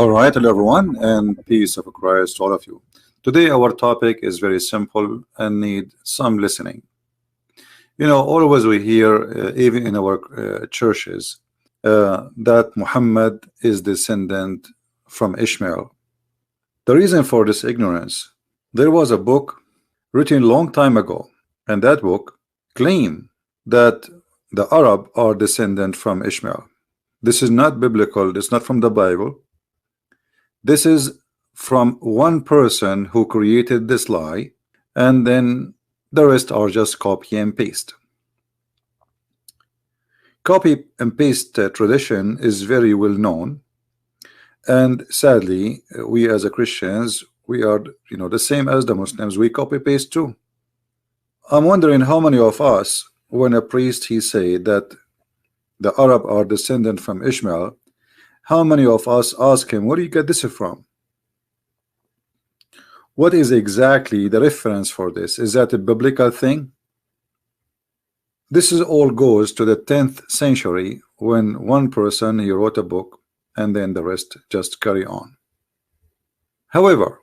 All right, hello everyone, and peace of Christ to all of you. Today our topic is very simple and need some listening. You know, always we hear, even in our churches, that Muhammad is descendant from Ishmael. The reason for this ignorance, there was a book written a long time ago, and that book claimed that the Arab are descendant from Ishmael. This is not biblical, it's not from the Bible. This is from one person who created this lie, and then the rest are just copy and paste. Copy and paste tradition is very well known, and sadly we as a Christians, we are the same as the Muslims. We copy paste too. I'm wondering how many of us, when a priest he say that the Arab are descendant from Ishmael, how many of us ask him, where do you get this from? What is exactly the reference for this? Is that a biblical thing? This is all goes to the 10th century when one person he wrote a book and then the rest just carry on. However,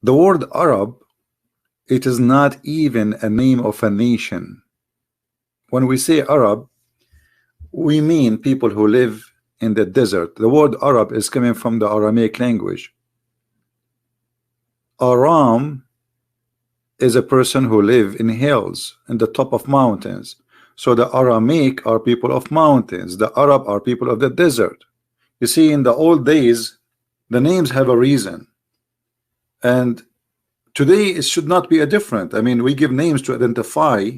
the word Arab, it is not even a name of a nation. When we say Arab, we mean people who live in the desert. The word Arab is coming from the Aramaic language. Aram is a person who live in hills, in the top of mountains. So the Aramaic are people of mountains. The Arab are people of the desert. You see, in the old days, the names have a reason. And today it should not be a different. I mean, we give names to identify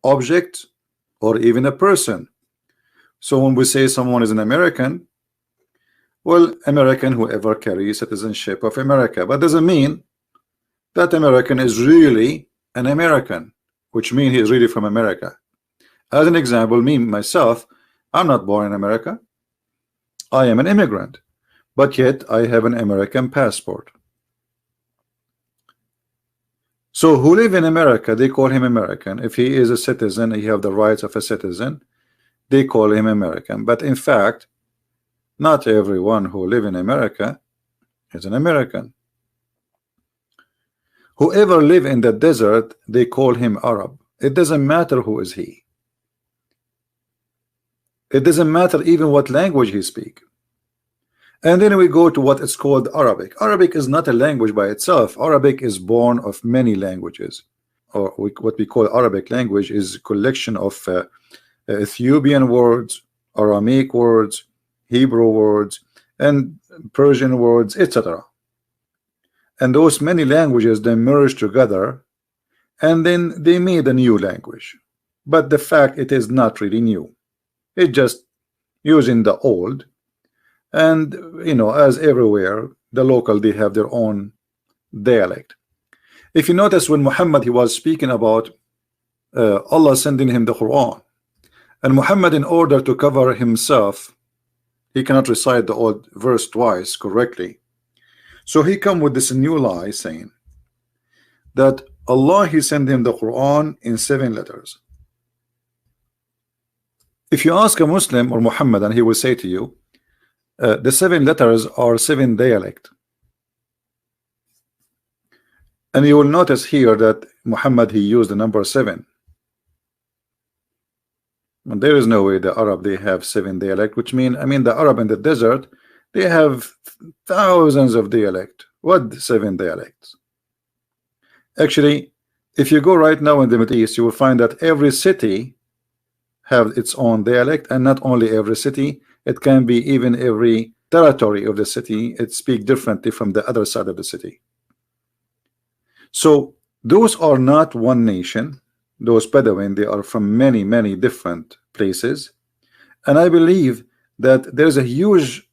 object or even a person. So when we say someone is an American, well, American whoever carries citizenship of America, but doesn't mean that American is really an American, which means he is really from America. As an example, me myself, I'm not born in America. I am an immigrant, but yet I have an American passport. So who live in America, they call him American. If he is a citizen, he have the rights of a citizen, they call him American. But in fact, not everyone who live in America is an American. Whoever live in the desert, they call him Arab. It doesn't matter who is he. It doesn't matter even what language he speak. And then we go to what is called Arabic. Arabic is not a language by itself. Arabic is born of many languages. Or what we call Arabic language is a collection of Ethiopian words, Aramaic words, Hebrew words, and Persian words, etc. And those many languages they merge together, and then they made a new language. But the fact it is not really new. It's just using the old. And as everywhere, the local they have their own dialect. If you notice, when Muhammad he was speaking about Allah sending him the Quran, and Muhammad, in order to cover himself, he cannot recite the old verse twice correctly. So he come with this new lie saying that Allah he sent him the Quran in 7 letters. If you ask a Muslim or Muhammad, he will say to you, the 7 letters are 7 dialect. And you will notice here that Muhammad he used the number 7. And there is no way the Arab they have 7 dialect, which mean the Arab in the desert they have thousands of dialect. What 7 dialects? Actually, if you go right now in the Middle East, you will find that every city have its own dialect, and not only every city, it can be even every territory of the city, it speak differently from the other side of the city. So those are not one nation. Those Bedouin, they are from many different places, and I believe that there's a huge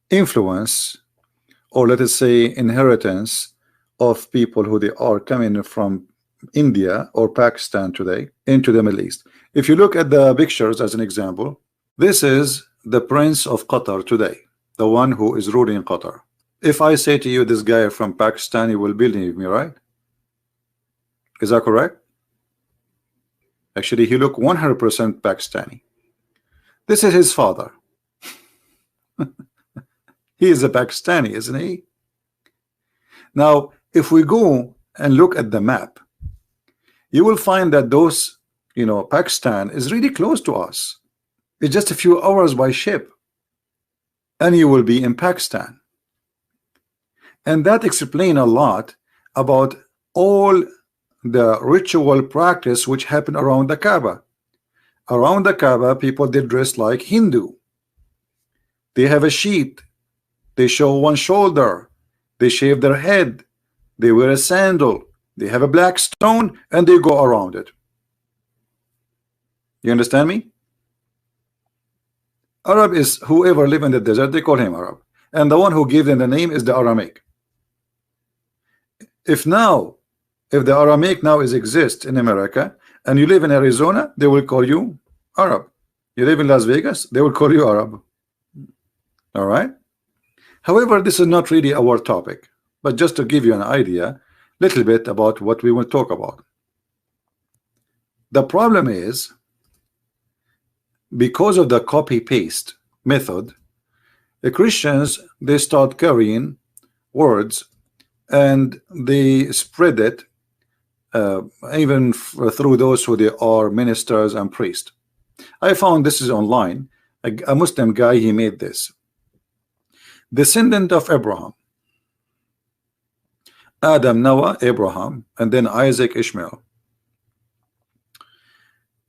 influence, or let us say inheritance, of people who they are coming from India or Pakistan today into the Middle East. If you look at the pictures as an example, this is the Prince of Qatar today, the one who is ruling Qatar. If I say to you this guy from Pakistan, you will believe me, right? Is that correct? Actually, he look 100% Pakistani. This is his father. He is a Pakistani, isn't he? Now, if we go and look at the map, you will find that those, Pakistan is really close to us. It's just a few hours by ship, and you will be in Pakistan. And that explains a lot about all the ritual practice which happened around the Kaaba. Around the Kaaba, people did dress like Hindu. They have a sheet. They show one shoulder. They shave their head. They wear a sandal. They have a black stone, and they go around it. You understand me? Arab is whoever live in the desert, they call him Arab. And the one who gave them the name is the Aramaic. If the Aramaic now exists in America, and you live in Arizona, they will call you Arab. You live in Las Vegas, they will call you Arab. All right? However, this is not really our topic, but just to give you an idea, little bit about what we will talk about. The problem is, because of the copy-paste method, the Christians, they start carrying words and they spread it even through those who they are ministers and priests. I found this is online. A Muslim guy, he made this. Descendant of Abraham. Adam, Noah, Abraham, and then Isaac, Ishmael.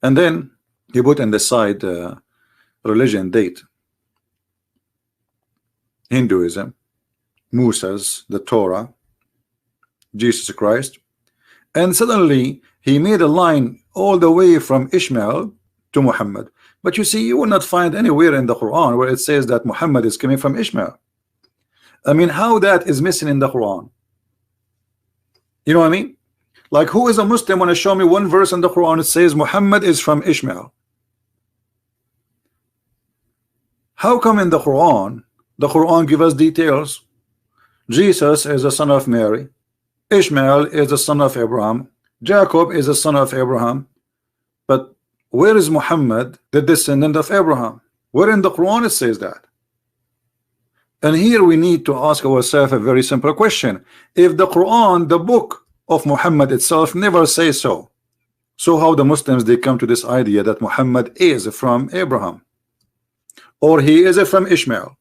And then he put on the side religion date. Hinduism, Moses, the Torah, Jesus Christ. And suddenly he made a line all the way from Ishmael to Muhammad. But you see, you will not find anywhere in the Quran where it says that Muhammad is coming from Ishmael. I mean, how that is missing in the Quran? You know what I mean? Like, who is a Muslim want to show me one verse in the Quran that says Muhammad is from Ishmael? How come in the Quran give us details? Jesus is the son of Mary. Ishmael is the son of Abraham. Jacob is the son of Abraham. But where is Muhammad, the descendant of Abraham? Where in the Quran it says that? And here we need to ask ourselves a very simple question. If the Quran, the book of Muhammad itself, never says so, so how the Muslims, they come to this idea that Muhammad is from Abraham, or he is from Ishmael?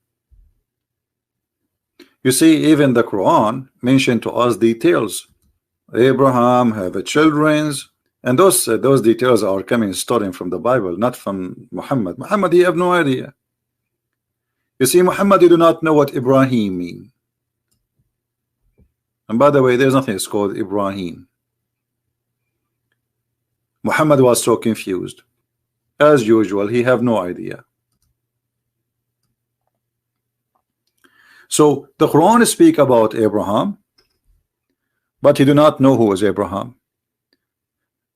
You see, even the Quran mentioned to us details. Abraham have a children's, and those details are coming starting from the Bible, not from Muhammad. Muhammad, he have no idea. You see, Muhammad, you do not know what Ibrahim mean. And by the way, there's nothing that's called Ibrahim. Muhammad was so confused. As usual, he have no idea. So the Quran speak about Abraham, but he do not know who is Abraham.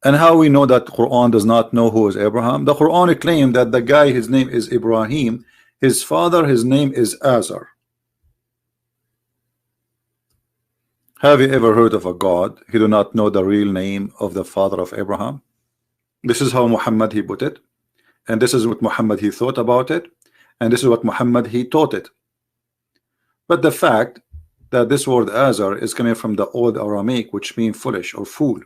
And how we know that Quran does not know who is Abraham? The Quran claimed that the guy, his name is Ibrahim. His father, his name is Azar. Have you ever heard of a God who do not know the real name of the father of Abraham? This is how Muhammad he put it, and this is what Muhammad he thought about it, and this is what Muhammad he taught it. But the fact that this word Azar is coming from the old Aramaic, which means foolish or fool.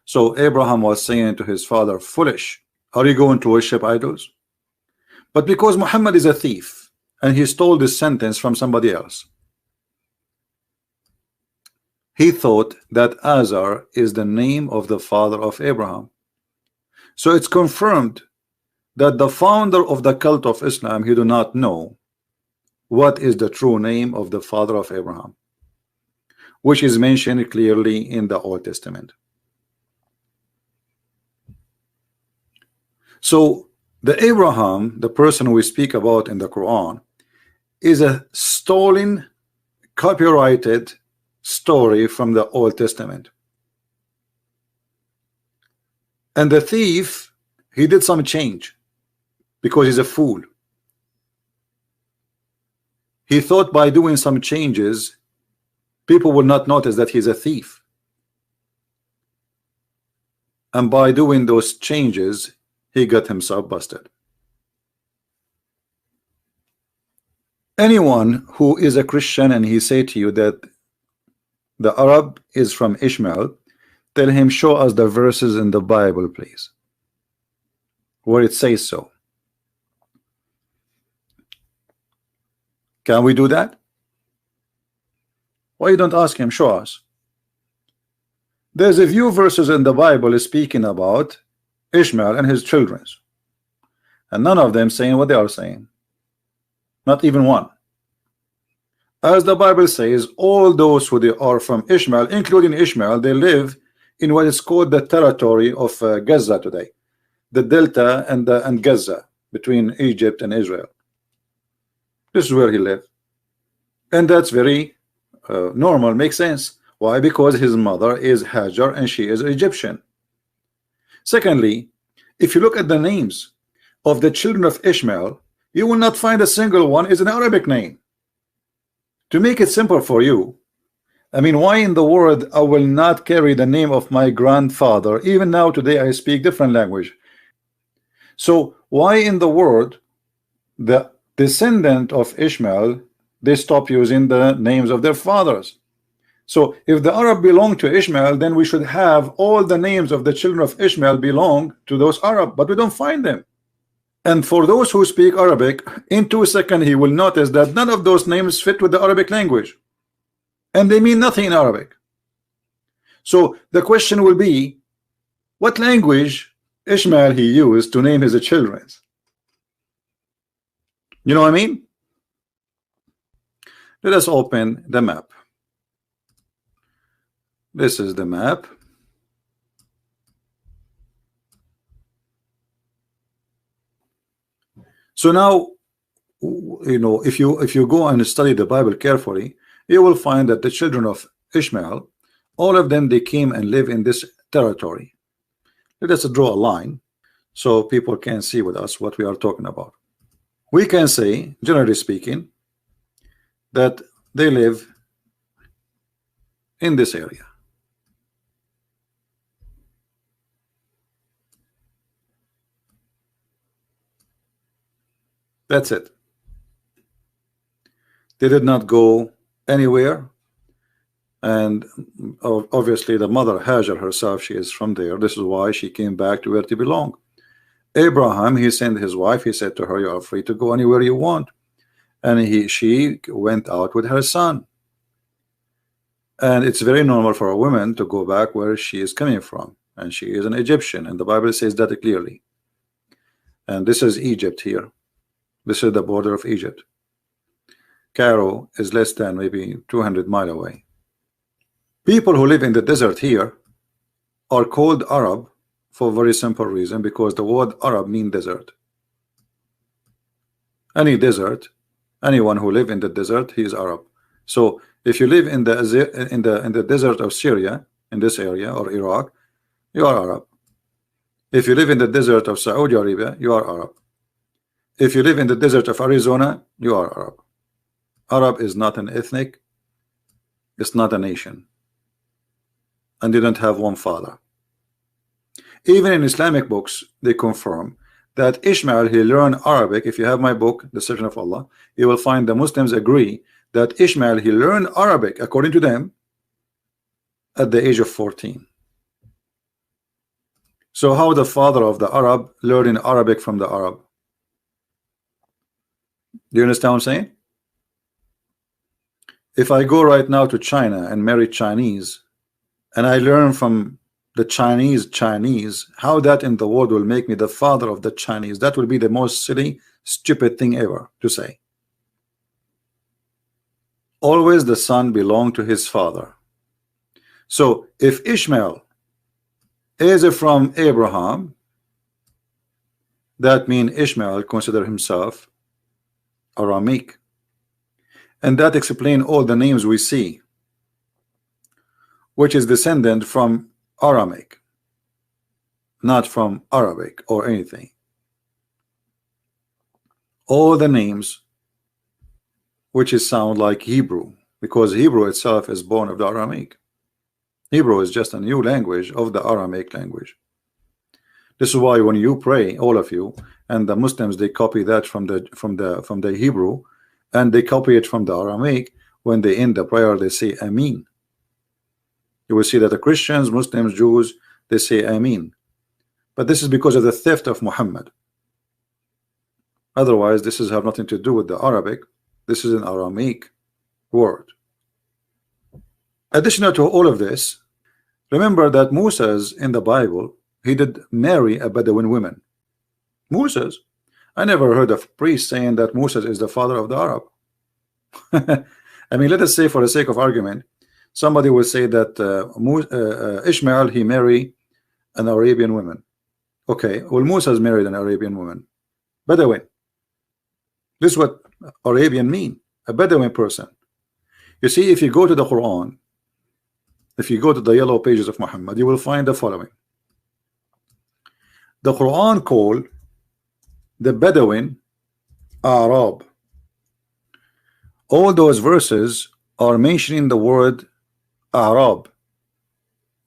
So Abraham was saying to his father, foolish, are you going to worship idols? But because Muhammad is a thief and he stole this sentence from somebody else, he thought that Azar is the name of the father of Abraham. So it's confirmed that the founder of the cult of Islam, he do not know what is the true name of the father of Abraham, which is mentioned clearly in the Old Testament. So the Abraham, the person we speak about in the Quran, is a stolen, copyrighted story from the Old Testament. And the thief, he did some change because he's a fool. He thought by doing some changes, people will not notice that he's a thief. And by doing those changes, he got himself busted. Anyone who is a Christian and he say to you that the Arab is from Ishmael, tell him, show us the verses in the Bible, please, where it says so. Can we do that? Why you don't ask him, show us? There's a few verses in the Bible speaking about Ishmael and his children, and none of them saying what they are saying. Not even one. As the Bible says, all those who they are from Ishmael, including Ishmael, they live in what is called the territory of Gaza today, the Delta and Gaza, between Egypt and Israel. This is where he lived, and that's very normal, makes sense. Why? Because his mother is Hajar and she is Egyptian. Secondly, if you look at the names of the children of Ishmael, you will not find a single one is an Arabic name. To make it simple for you, I mean, why in the world I will not carry the name of my grandfather? Even now today I speak different language. So why in the world the descendant of Ishmael, they stop using the names of their fathers? So if the Arab belong to Ishmael, then we should have all the names of the children of Ishmael belong to those Arab, but we don't find them. And for those who speak Arabic, in 2 seconds he will notice that none of those names fit with the Arabic language, and they mean nothing in Arabic. So the question will be, what language Ishmael he used to name his children? You know what I mean? Let us open the map. This is the map. So now, you know, if you go and study the Bible carefully, you will find that the children of Ishmael, all of them, they came and live in this territory. Let us draw a line so people can see with us what we are talking about. We can say, generally speaking, that they live in this area. That's it. They did not go anywhere, and obviously the mother Hajar herself, she is from there. This is why she came back to where they belong. Abraham, he sent his wife, he said to her, you are free to go anywhere you want, and she went out with her son. And it's very normal for a woman to go back where she is coming from, and she is an Egyptian, and the Bible says that clearly. And this is Egypt here. This is the border of Egypt. Cairo is less than maybe 200 miles away. People who live in the desert here are called Arab for a very simple reason, because the word Arab means desert. Any desert, anyone who live in the desert, he is Arab. So if you live in the desert of Syria, in this area, or Iraq, you are Arab. If you live in the desert of Saudi Arabia, you are Arab. If you live in the desert of Arizona, you are Arab. Arab is not an ethnic, it's not a nation, and they don't have one father. Even in Islamic books, they confirm that Ishmael, he learned Arabic. If you have my book, The Search of Allah, you will find the Muslims agree that Ishmael, he learned Arabic, according to them, at the age of 14. So how the father of the Arab learning Arabic from the Arab? Do you understand what I'm saying? If I go right now to China and marry Chinese, and I learn from the Chinese, how that in the world will make me the father of the Chinese? That will be the most silly, stupid thing ever to say. Always the son belonged to his father. So if Ishmael is from Abraham, that means Ishmael consider himself Abrahamik, and that explains all the names we see, which is descendant from Abrahamic, not from Arabic or anything. All the names which is sound like Hebrew, because Hebrew itself is born of the Abrahamic. Hebrew is just a new language of the Aramaic language. This is why when you pray, all of you, and the Muslims, they copy that from the Hebrew, and they copy it from the Aramaic. When they end the prayer, they say Amin. You will see that the Christians, Muslims, Jews, they say Amin. But this is because of the theft of Muhammad. Otherwise, this has nothing to do with the Arabic. This is an Aramaic word. Additional to all of this, remember that Moses in the Bible, he did marry a Bedouin woman. Moses. I never heard of priests saying that Moses is the father of the Arab. I mean, let us say for the sake of argument, somebody will say that Ishmael, he married an Arabian woman. Okay, well, Moses married an Arabian woman. Bedouin. This is what Arabian mean, a Bedouin person. You see, if you go to the Quran, if you go to the yellow pages of Muhammad, you will find the following. The Quran called the Bedouin Arab. All those verses are mentioning the word Arab.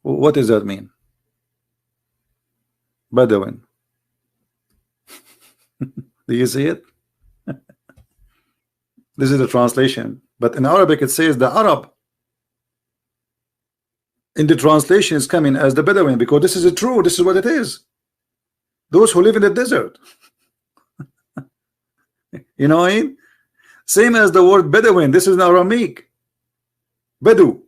What does that mean? Bedouin. Do you see it? This is the translation, but in Arabic it says the Arab. In the translation is coming as the Bedouin, because this is true. This is what it is. Those who live in the desert. You know what I mean? Same as the word Bedouin. This is an Aramaic. Bedu.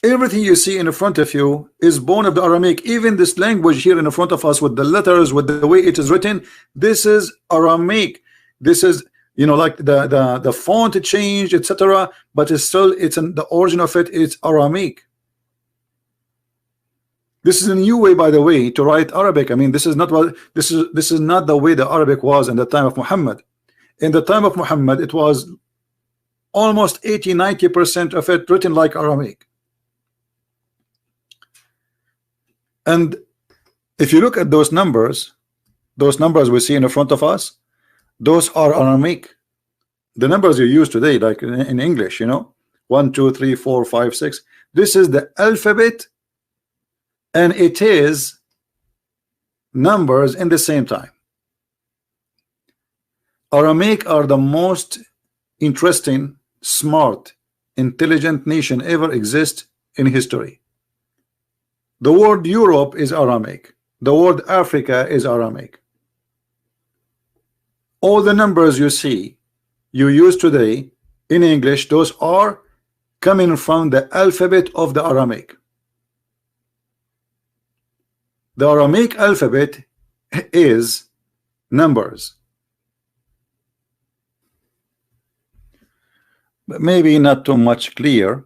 Everything you see in front of you is born of the Aramaic. Even this language here in front of us, with the letters, with the way it is written, this is Aramaic. This is, you know, like the font changed, etc. But it's still, it's in the origin of it. It's Aramaic. This is a new way, by the way, to write Arabic. I mean, this is not what this is not the way the Arabic was in the time of Muhammad. In the time of Muhammad, it was almost 80–90% of it written like Aramaic. And if you look at those numbers we see in front of us, those are Aramaic. The numbers you use today, like in English, you know, 1, 2, 3, 4, 5, 6. This is the alphabet, and it is numbers in the same time. Aramaic are the most interesting, smart, intelligent nation ever exist in history. The word Europe is Aramaic. The word Africa is Aramaic. All the numbers you see, you use today in English, those are coming from the alphabet of the Aramaic. The Aramaic alphabet is numbers. Maybe not too much clear,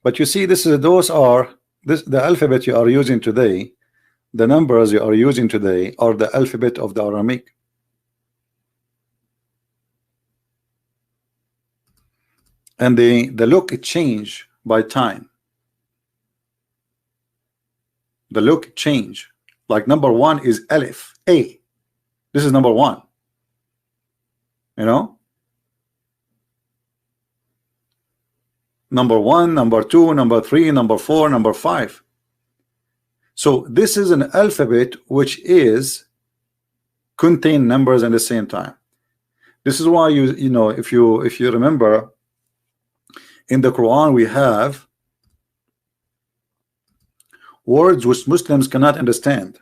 but you see, the alphabet you are using today, the numbers you are using today are the alphabet of the Aramaic. And the look change by time. The look change. Like number 1 is Aleph, A. This is number 1. You know? Number 1, number 2, number 3, number 4, number 5. So this is an alphabet which is contain numbers at the same time. This is why you know, if you remember, in the Quran we have words which Muslims cannot understand.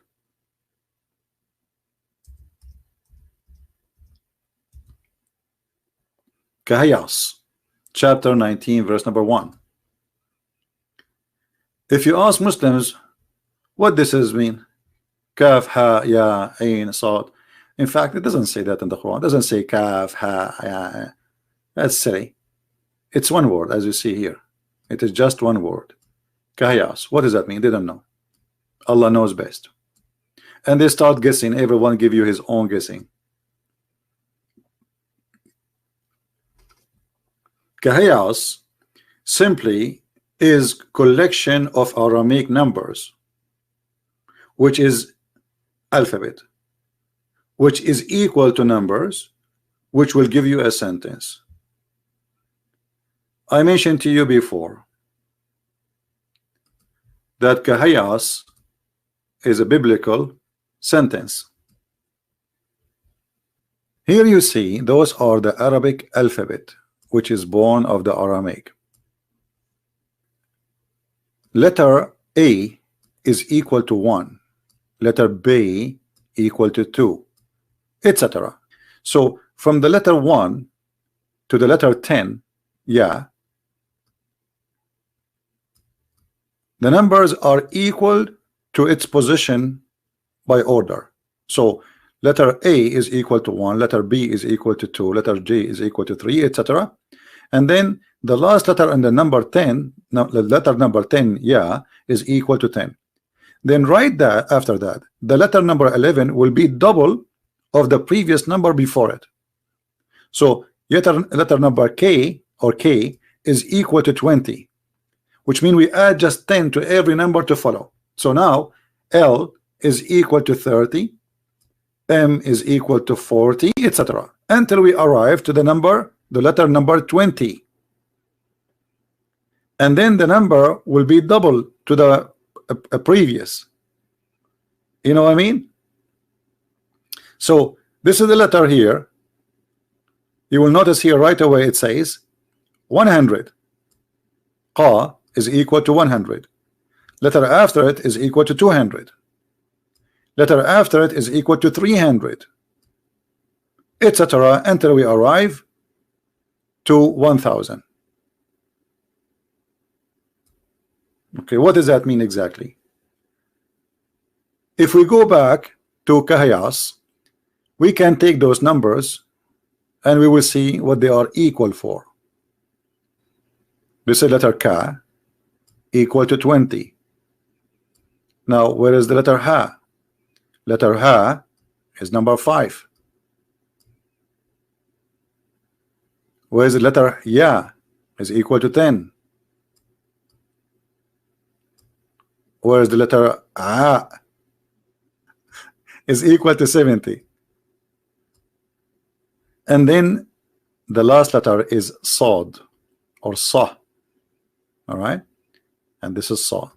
Kahayas, chapter 19, verse number 1. If you ask Muslims what this is mean, kaf, ha, ya, ain, sad. In fact, it doesn't say that in the Quran. It doesn't say kaf, ha, ya. That's silly. It's one word, as you see here. It is just one word. Kahayas. What does that mean? They don't know. Allah knows best. And they start guessing. Everyone give you his own guessing. Kahayas simply is collection of Aramaic numbers, which is alphabet, which is equal to numbers, which will give you a sentence. I mentioned to you before that Kahayas is a biblical sentence. Here you see those are the Arabic alphabet, which is born of the Aramaic. Letter A is equal to 1, letter B equal to 2, etc. So from the letter 1 to the letter 10, yeah, the numbers are equal to its position by order. So letter A is equal to 1, letter B is equal to 2, letter G is equal to 3, etc. And then the last letter in the number 10, the letter number 10, yeah, is equal to 10. Then right there after that, the letter number 11 will be double of the previous number before it. So letter number K or K is equal to 20, which means we add just 10 to every number to follow. So now L is equal to 30, M is equal to 40, etc. until we arrive to the letter number 20. And then the number will be double to the previous. You know what I mean? So this is the letter here. You will notice here right away it says 100. Qa is equal to 100. Letter after it is equal to 200. Letter after it is equal to 300, etc. until we arrive to 1000. Okay, what does that mean exactly? If we go back to Kahayas, we can take those numbers and we will see what they are equal for. This is letter Ka equal to 20. Now where is the letter Ha? Letter Ha is number 5. Where is the letter Ya? Is equal to 10. Where is the letter A? Is equal to 70. And then the last letter is Sod or Sa. All right, and this is Sa.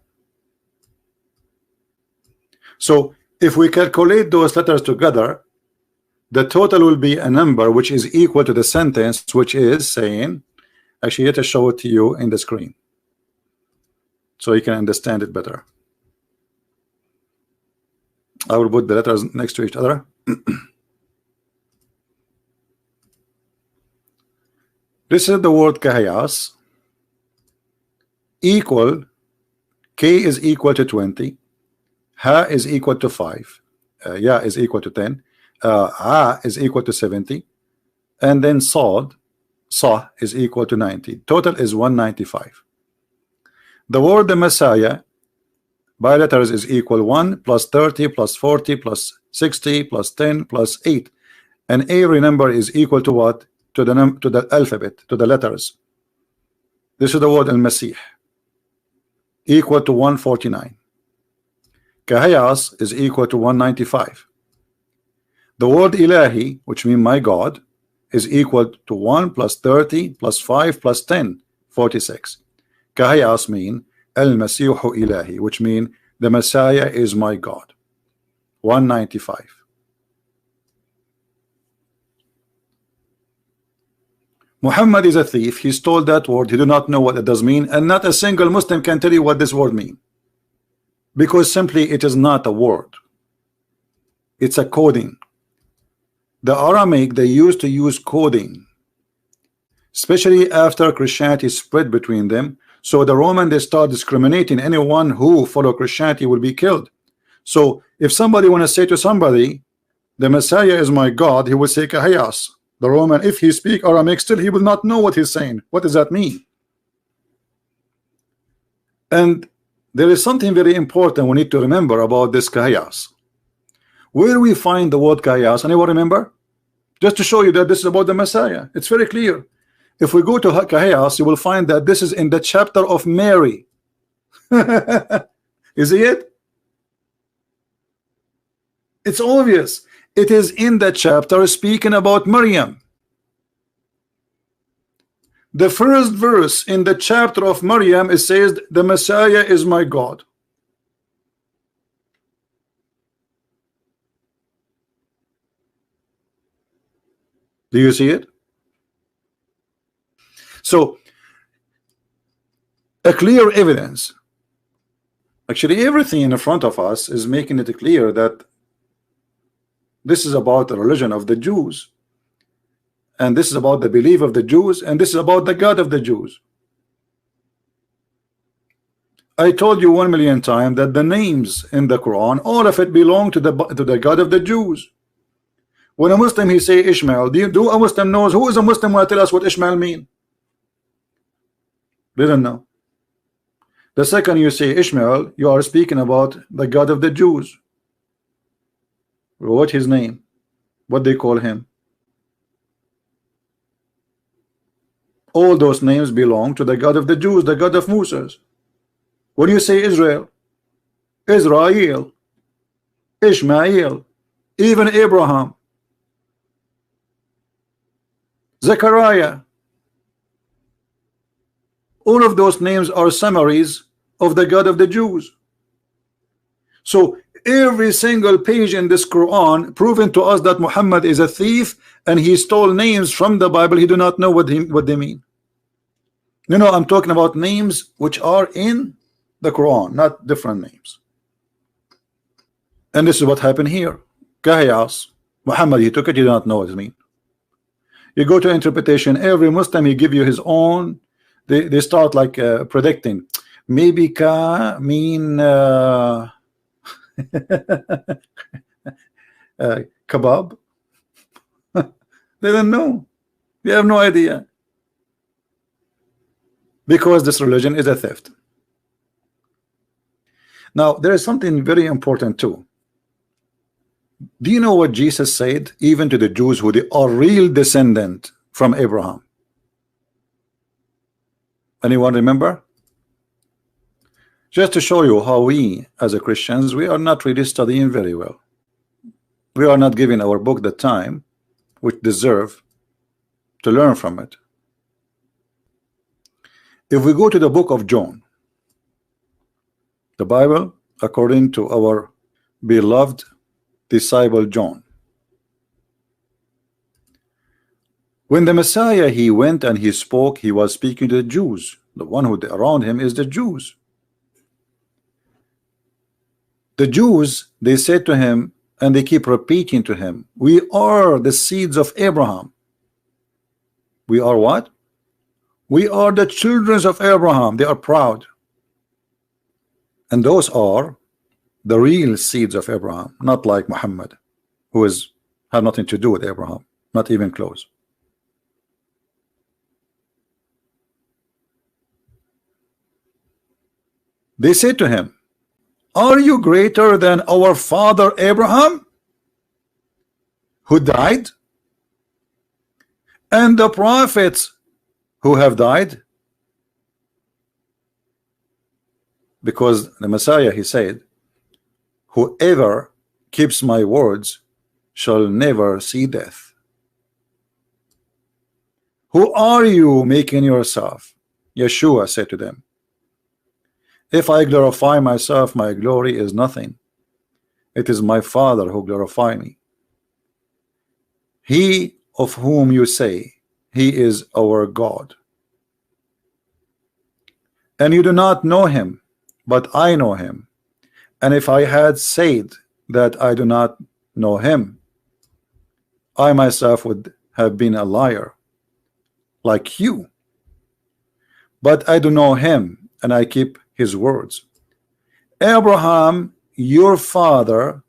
So if we calculate those letters together, the total will be a number which is equal to the sentence, which is saying, actually let us show it to you in the screen so you can understand it better. I will put the letters next to each other. This is the word Kahayas. Equal, K is equal to 20, Ha is equal to 5, Ya is equal to 10, A is equal to 70, and then Sod, Sa is equal to 90. Total is 195. The word the Messiah by letters is equal 1 plus 30 plus 40 plus 60 plus 10 plus 8, and every number is equal to what? To the alphabet, to the letters. This is the word al-Masih, equal to 149. Kahayas is equal to 195. The word Ilahi, which means my God, is equal to 1 plus 30 plus 5 plus 10, 46. Kahayas mean Al-Masihu Ilahi, which mean the Messiah is my God, 195. Muhammad is a thief. He stole that word. He do not know what it does mean, and not a single Muslim can tell you what this word mean, because simply it is not a word. It's a coding. The Aramaic, they used to use coding, especially after Christianity spread between them. So the Roman, they start discriminating. Anyone who follow Christianity will be killed. So if somebody want to say to somebody, the Messiah is my God, he will say Kahayas. The Roman, if he speak Aramaic, still he will not know what he's saying. What does that mean? And there is something very important we need to remember about this Kahayas. Where we find the word Kahayas, anyone remember? Just to show you that this is about the Messiah. It's very clear. If we go to Kahayas, you will find that this is in the chapter of Mary. Is it? It's obvious. It is in the chapter speaking about Maryam. The first verse in the chapter of Maryam, it says, the Messiah is my God. Do you see it? So a clear evidence. Actually, everything in front of us is making it clear that this is about the religion of the Jews, and this is about the belief of the Jews, and this is about the God of the Jews. I told you 1,000,000 times that the names in the Quran, all of it belong to the God of the Jews. When a Muslim he say Ishmael, do a Muslim knows who is a Muslim will tell us what Ishmael mean? Didn't know. The second you say Ishmael, you are speaking about the God of the Jews. What his name? What they call him? All those names belong to the God of the Jews, the God of Moses. When you say Israel, Israel, Ishmael, even Abraham, Zechariah, all of those names are summaries of the God of the Jews. So every single page in this Quran proving to us that Muhammad is a thief and he stole names from the Bible. He do not know what they mean. No, I'm talking about names which are in the Quran, not different names. And this is what happened here. Kahiyas, Muhammad, he took it, you do not know what it means. You go to interpretation, every Muslim he give you his own. They start like predicting. Maybe ka mean kebab. They don't know. They have no idea. Because this religion is a theft. Now there is something very important too. Do you know what Jesus said even to the Jews who they are real descendant from Abraham? Anyone remember? Just to show you how we as a Christians, we are not really studying very well. We are not giving our book the time which deserve to learn from it. If we go to the book of John, the Bible according to our beloved disciple John, when the Messiah he went and he spoke, he was speaking to the Jews. The one who around him is the Jews. The Jews, they said to him, and they keep repeating to him, we are the seeds of Abraham. We are what? We are the children of Abraham. They are proud. And those are the real seeds of Abraham, not like Muhammad, who have nothing to do with Abraham, not even close. They said to him, are you greater than our father Abraham, who died, and the prophets who have died? Because the Messiah he said, whoever keeps my words shall never see death. Who are you making yourself? Yeshua said to them, if I glorify myself, my glory is nothing. It is my Father who glorify me. He of whom you say he is our God, and you do not know him, but I know him. And if I had said that I do not know him, I myself would have been a liar like you. But I do know him, and I keep his words. Abraham your father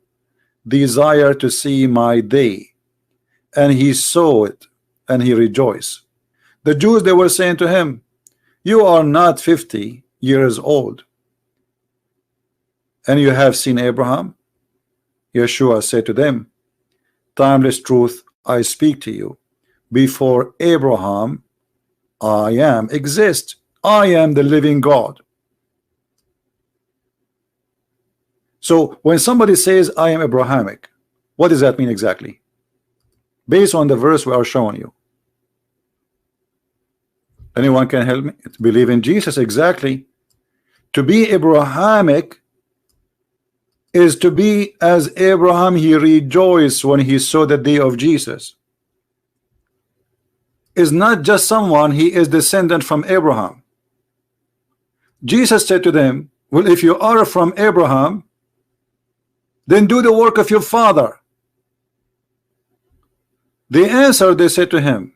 desired to see my day, and he saw it, and he rejoiced. The Jews, they were saying to him, you are not 50 years old, and you have seen Abraham? Yeshua said to them, timeless truth I speak to you, before Abraham I am exist. I am the living God. So when somebody says I am Abrahamic, what does that mean exactly? Based on the verse we are showing you. Anyone can help me? It's believe in Jesus, exactly. To be Abrahamic is to be as Abraham. He rejoiced when he saw the day of Jesus. is not just someone, he is descendant from Abraham. Jesus said to them, well, if you are from Abraham, then do the work of your father. They answered, they said to him,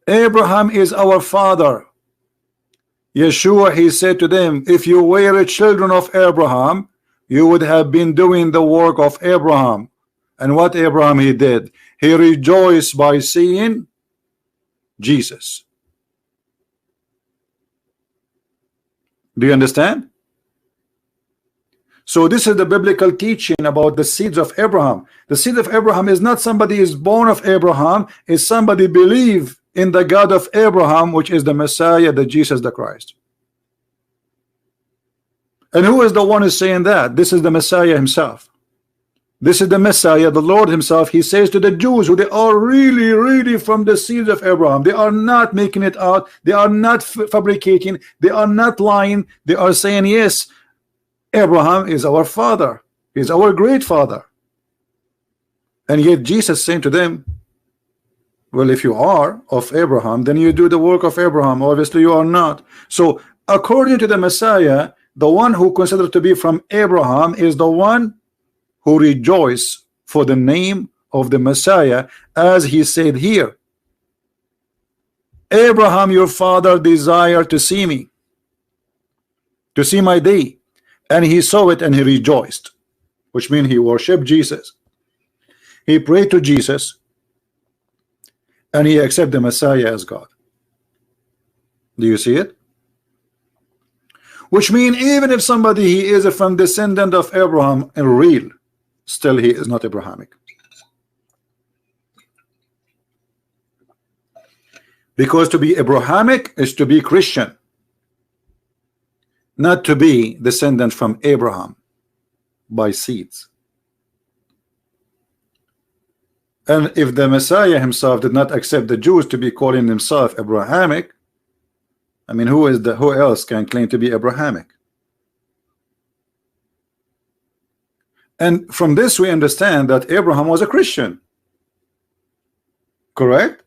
Abraham is our father. Yeshua, he said to them, if you were children of Abraham, you would have been doing the work of Abraham. And what Abraham he did? He rejoiced by seeing Jesus. Do you understand? So this is the biblical teaching about the seeds of Abraham. The seed of Abraham is not somebody is born of Abraham, is somebody believe in the God of Abraham, which is the Messiah, the Jesus the Christ. And who is the one who's saying that? This is the Messiah himself. This is the Messiah, the Lord himself. He says to the Jews who they are really from the seeds of Abraham. They are not making it out. They are not fabricating. They are not lying. They are saying, yes, Abraham is our father. He is our great father. And yet Jesus saying to them, well, if you are of Abraham, then you do the work of Abraham. Obviously you are not. So according to the Messiah, the one who considered to be from Abraham is the one who rejoice for the name of the Messiah, as he said here, Abraham your father desired to see me, to see my day, and he saw it and he rejoiced, which means he worshiped Jesus, he prayed to Jesus, and he accepted the Messiah as God. Do you see it? Which means even if somebody he is from descendant of Abraham in real, still he is not Abrahamic. Because to be Abrahamic is to be Christian, not to be descendant from Abraham by seeds. And if the Messiah himself did not accept the Jews to be calling himself Abrahamic, I mean, who else can claim to be Abrahamic? And from this we understand that Abraham was a Christian. Correct?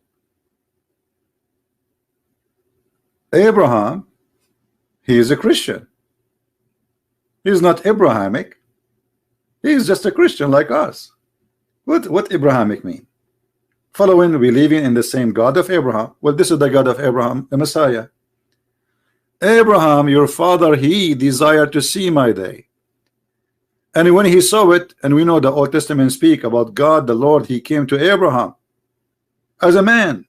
Abraham, he is a Christian. He is not Abrahamic. He is just a Christian like us. What Abrahamic mean? Following, believing in the same God of Abraham. Well, this is the God of Abraham, the Messiah. Abraham, your father, he desired to see my day. And when he saw it, and we know the Old Testament speak about God, the Lord, he came to Abraham as a man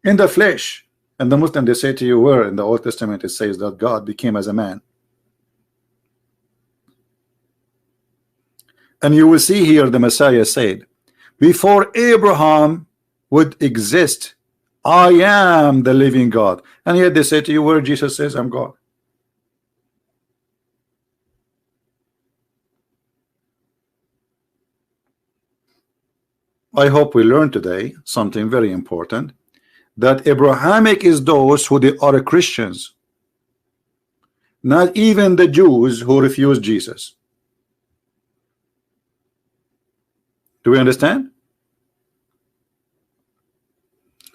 in the flesh. And the Muslim, they say to you, where in the Old Testament it says that God became as a man. And you will see here the Messiah said, before Abraham would exist, I am the living God. And yet they say to you, where Jesus says, I'm God. I hope we learn today something very important, that Abrahamic is those who they are Christians, not even the Jews who refuse Jesus. Do we understand?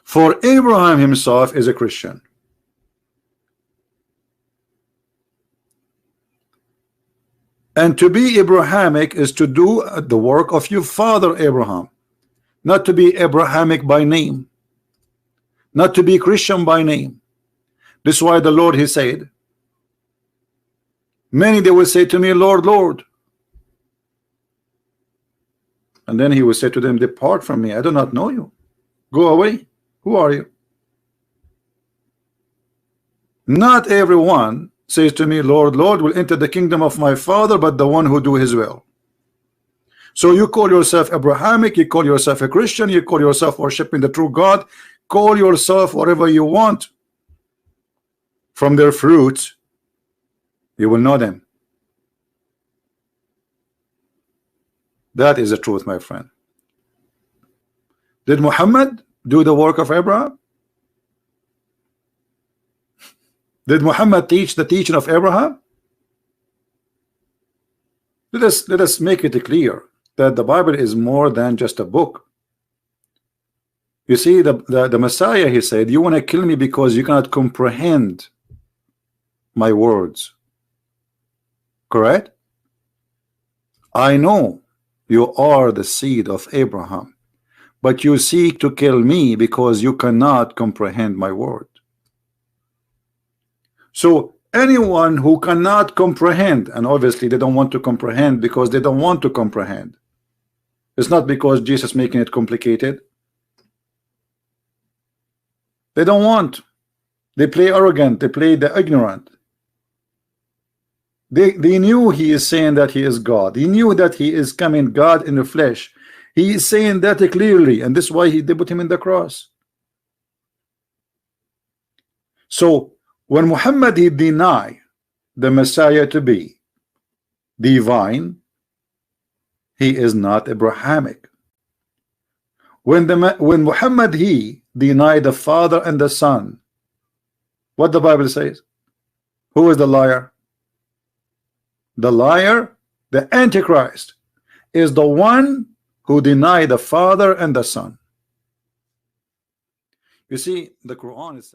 For Abraham himself is a Christian. And to be Abrahamic is to do the work of your father Abraham, not to be Abrahamic by name, not to be Christian by name. This is why the Lord, he said, many they will say to me, Lord, Lord. And then he will say to them, depart from me, I do not know you. Go away. Who are you? Not everyone says to me, Lord, Lord, will enter the kingdom of my Father, but the one who do his will. So you call yourself Abrahamic, you call yourself a Christian, you call yourself worshiping the true God, call yourself whatever you want. From their fruits, you will know them. That is the truth, my friend. Did Muhammad do the work of Abraham? Did Muhammad teach the teaching of Abraham? Let us make it clear that the Bible is more than just a book. You see, the Messiah, he said, you want to kill me because you cannot comprehend my words. Correct? I know you are the seed of Abraham, but you seek to kill me because you cannot comprehend my word. So anyone who cannot comprehend, and obviously they don't want to comprehend because they don't want to comprehend. It's not because Jesus making it complicated. They don't want. They play arrogant. They play the ignorant. They knew he is saying that he is God. He knew that he is coming God in the flesh. He is saying that clearly, and this is why they put him in the cross. So when Muhammad he denied the Messiah to be divine, he is not Abrahamic. When Muhammad he denied the Father and the Son, what the Bible says? Who is the liar? The liar, the Antichrist, is the one who denied the Father and the Son. You see, the Quran is